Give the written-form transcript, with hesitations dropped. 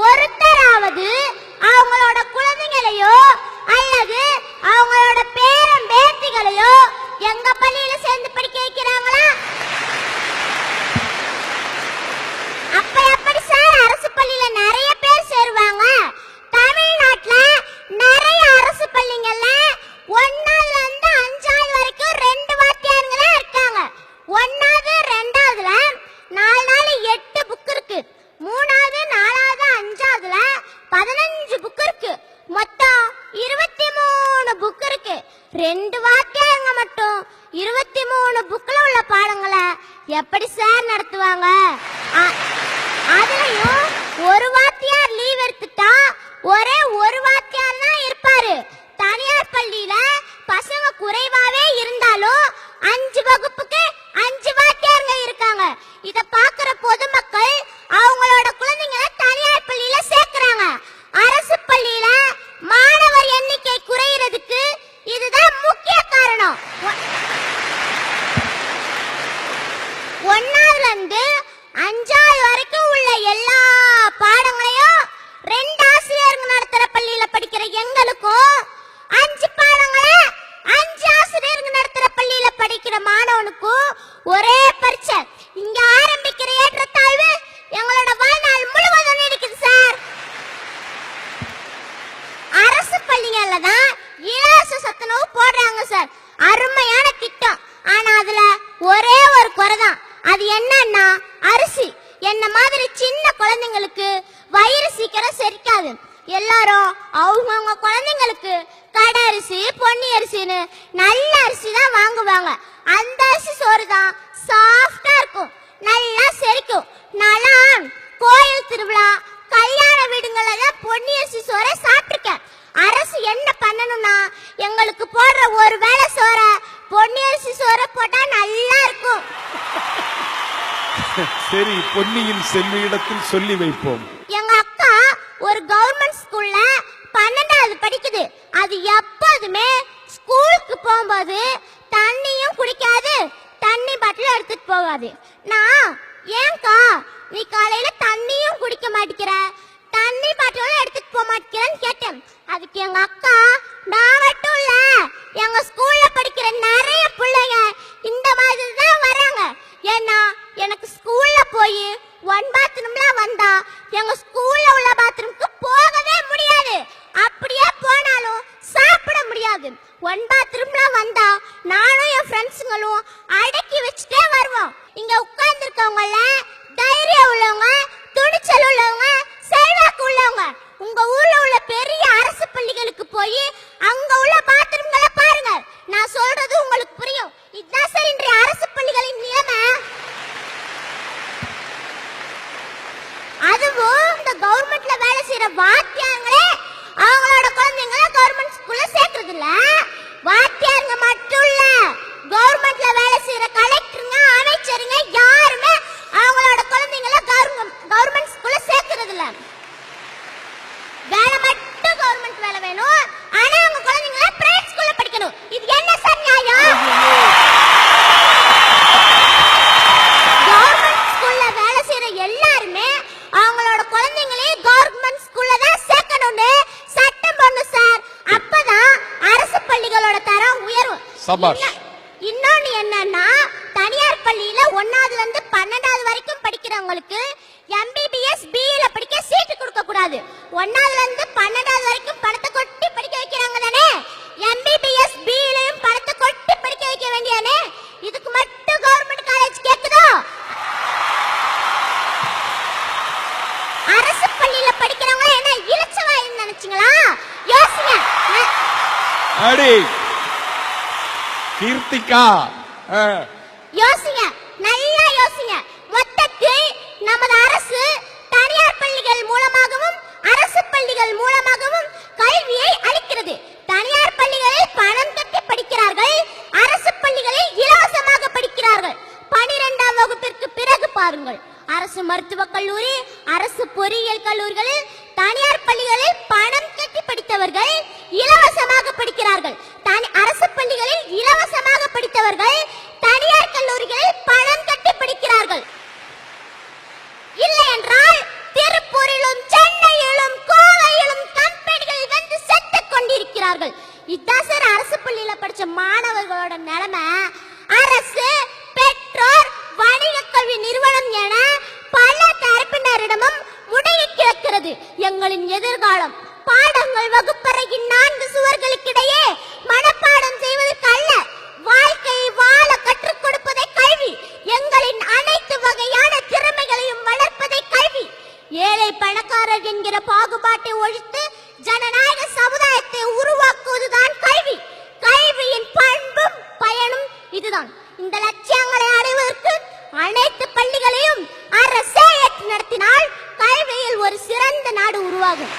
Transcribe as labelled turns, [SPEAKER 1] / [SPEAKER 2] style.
[SPEAKER 1] ஒருத்தராவது அவங்களோட குழந்தைகளையோ அல்லது அவங்களோட பேரன் பேத்திகளையோ எங்க பள்ளியில சேர்ந்து படிக்க வைக்கிறாங்களா? அப்ப எப்படி சார் அரசு பள்ளியில நிறைய பேர் சேருவாங்க? தமிழ்நாட்டுல நிறைய அரசு பள்ளிங்கள்ல 1ஆவதுல இருந்து 5ஆவது வரைக்கும் 2 வாத்தியாருங்க தான் இருக்காங்க. 1ஆவது 2ஆவதுல 4 நாள் 8 புக் இருக்கு. 3ஆவது 4ஆவது 5ஆவதுல 15 புக் இருக்கு. மொத்தம் 23 புக் இருக்கு. 2 வாத்தியாருங்க மட்டும் 23 புக்ல உள்ள பாடங்களை எப்படி சார் நடத்துவாங்க? அதுலயும் ஒரு வாத்தியார் லீவ் எடுத்துட்டா ஒரே ஒரு வாத்தியார் தான் இருப்பாரு. தனியார் பள்ளியில பசங்க குறைவாவே இருந்தாலும் 5 வகுப்புக்கு 5 வாத்தியாருங்க இருக்காங்க. இத பாக்குற பொதுமக்கள் அவங்களோட குழந்தைங்களை தனியார் பள்ளியில சேர்க்கறாங்க. அரசு பள்ளியில மாணவர் எண்ணிக்கை குறையிறதுக்கு இதுதான் முக்கிய காரணம். 1ஆவதுல இருந்து 5ஆவது வரைக்கும் உள்ள எல்லா பாடங்களையும் 2 ஆசிரியர்கள் நடத்துற பள்ளியில படிக்கிற எங்களுக்கும் 5 பாடங்களை 5 ஆசிரியர்கள் நடத்துற பள்ளியில படிக்கிற மாணவனுக்கும் ஒரே பரீட்சை. இங்க ஆரம்பிக்கிற ஏற்றத்தாழ்வு எங்களோட வாழ்நாள் முழுவதும் நீடிக்குது சார். அரசு பள்ளிகள்ல தான் இலவச சத்துணவு போடுறாங்க சார். அருமையான திட்டம். ஆனா அதுல ஒரே ஒரு குறைதான். அது என்னன்னா அரிசி. என்ன மாதிரி சின்ன குழந்தைங்களுக்கு வயிறு சீக்கிரம் செரிக்காது. எல்லாரும் அவங்க குழந்தைங்களுக்கு கடை அரிசி பொன்னி அரிசின்னு நல்ல அரிசி தான் வாங்குவாங்க. அந்த அரிசி சோறு தான் சாஃப்டா இருக்கும், நல்லா செரிக்கும். நான் கோயில் திருவிழா கல்யாண வீடுங்கள தான் பொன்னி அரிசி சோறை சாப்பிட்டுருக்கேன். அரசு என்ன பண்ணணும்னா எங்களுக்கு போடுற ஒரு வேளை சோற பொன்னி அரிசி சோறை போட்டா நல்லா இருக்கும்.
[SPEAKER 2] சரி, பொன்னியின் செல்வியிடத்தில் சொல்லி வைப்போம்.
[SPEAKER 1] எங்க அக்கா ஒரு கவர்மெண்ட் ஸ்கூல்ல 12வது படிக்குது. அது எப்போதுமே ஸ்கூலுக்கு போகும்போது தண்ணியும் குடிக்காது, தண்ணி பாட்டில் எடுத்துட்டு போகாது. நான் ஏன்க்கா நீ காலையில தண்ணியும் குடிக்க மாட்டேங்கிற, தண்ணி பாட்டிலும் எடுத்துட்டு போக மாட்டேங்கிறன்னு கேட்டேன். அதுக்கு எங்க அக்கா, நான் மட்டும் இல்ல எங்க ஸ்கூல்ல படிக்கிற நிறைய பிள்ளைங்க இந்த மாதிரி தான் வராங்க. ஏன்னா எனக்கு ஸ்கூல்ல போய் 1 பாத்ரூம்ல வந்தா எங்க ஸ்கூல்ல உள்ள பாத்ரூம்க்கு போகவே முடியாது. அப்படியே போனாலும் சாப்பிட முடியாது. 1 பாத்ரூம்ல வந்தா நானும் என் ஃப்ரெண்ட்ஸுங்களும் அடக்கி வச்சுட்டே வருவோம். இங்க உட்கார்ந்துருக்கவங்கள தைரியம் உள்ளவங்க, துணிச்சல் உள்ளவங்க, செல்வாக்கு உள்ளவங்க உங்க ஊர்ல உள்ள பெரிய அரசு பள்ளிகளுக்கு போய் அங்க உள்ள பாத்ரூம்களை பாருங்க. நான் சொல்றது உங்களுக்கு புரியும். இதுதான் சார் இன்றைய அரசு பள்ளிகளின் நிலைமை. அதுவும் இந்த கவர்மெண்ட்ல வேலை செய்யற வாத்தியாங்களே அவங்களோட குழந்தைங்களை கவர்மெண்ட் ஸ்கூல்ல சேர்க்கறது இல்ல. வாத்தியாருங்க மட்டும் இல்ல, கவர்மெண்ட்ல வேலை செய்யற கலெக்டருங்க, அமைச்சருங்க யாருமே அவங்களோட குழந்தைங்களை கவர்மெண்ட் ஸ்கூல்ல சேர்க்கறது இல்ல. வேலை மட்டும் கவர்மெண்ட் வேலை வேணும், ஆனா அவங்க குழந்தைங்களை பிரைவேட் ஸ்கூல்ல படிக்கணும். இது என்ன சார் நியாயம்? கவர்மெண்ட் ஸ்கூல்ல வேலை செய்யற எல்லாருமே அவங்களோட குழந்தைங்களே கவர்மெண்ட் ஸ்கூல்ல தான் சேர்க்கணும்னு சட்டம் பண்ணணும் சார். அப்பதான் அரசு பள்ளிகளோட தரம் உயரும். இன்னொன்னு என்னன்னா தனியார் பள்ளியில 1ஆவதுல இருந்து 12வது வரைக்கும் படிக்கிறவங்களுக்கு MBBS BE ல படிக்க சீட்டு கொடுக்க கூடாது. 1ஆவதுல இருந்து 12வது வரைக்கும் பணத்தை கொட்டி படிக்க வைக்கிறாங்க தானே, MBBS BE லயும் பணத்தை கொட்டி படிக்க வைக்க வேண்டியானே. இதுக்கு மட்டும் கவர்மெண்ட் காலேஜ் கேக்குதோ? அரசு பள்ளியில படிக்கிறவங்க என்ன இலச்சவாயின்னு நினைச்சீங்களா? யோசிங்க.
[SPEAKER 2] அடி கீர்த்திகா,
[SPEAKER 1] யோசிங்க, நல்லா யோசிங்க. மொத்தத்தில் நமது அரசு தனியார் பள்ளிகள் மூலமாகவும் அரசு பள்ளிகள் மூலமாகவும் கல்வியை அளிக்கிறது. தனியார் பள்ளிகளில் பணம் கட்டி படிக்கிறார்கள், அரசு பள்ளிகளில் இலவசமாக படிக்கிறார்கள். 12ஆம் வகுப்பிற்கு பிறகு பாருங்கள், அரசு மருத்துவக் கல்லூரி, அரசு பொறியியல் கல்லூரிகளில் தனியார் பள்ளிகளில் பணம் கட்டி படித்தவர்கள் இலவசமாக படிக்கிறார்கள். அரசு பள்ளிகளில் இலவசமாக படித்தவர்கள் தனியார் கல்லூரிகளில் பணம் கட்டி படிக்கிறார்கள். இல்லை என்றால் திருப்பூரிலும் சென்னை முடங்கி கிடக்கிறது எங்களின் எதிர்காலம். பாடங்கள் வகுப்பறையின் 4 சுவர்களுக்கிடையே மனப்பாடம் செய்வதற்கு அல்ல, வாழ்க்கையை வாழ கற்றுக் கொடுப்பதை கல்வி. எங்களின் அனைத்து வகையான திறமைகளையும் வளர்ப்பதை கல்வி. ஏழை பணக்காரர் என்கிற பாகுபாட்டை ஒழித்து ஜனநாயக சமுதாயத்தை உருவாக்குவதுதான் கல்வி. கல்வியின் பண்பும் பயனும் இதுதான். இந்த லட்சியங்களை அடைவதற்கு அனைத்து பள்ளிகளையும் அரசே ஏற்று நடத்தினால் கல்வியில் ஒரு சிறந்த நாடு உருவாகும்.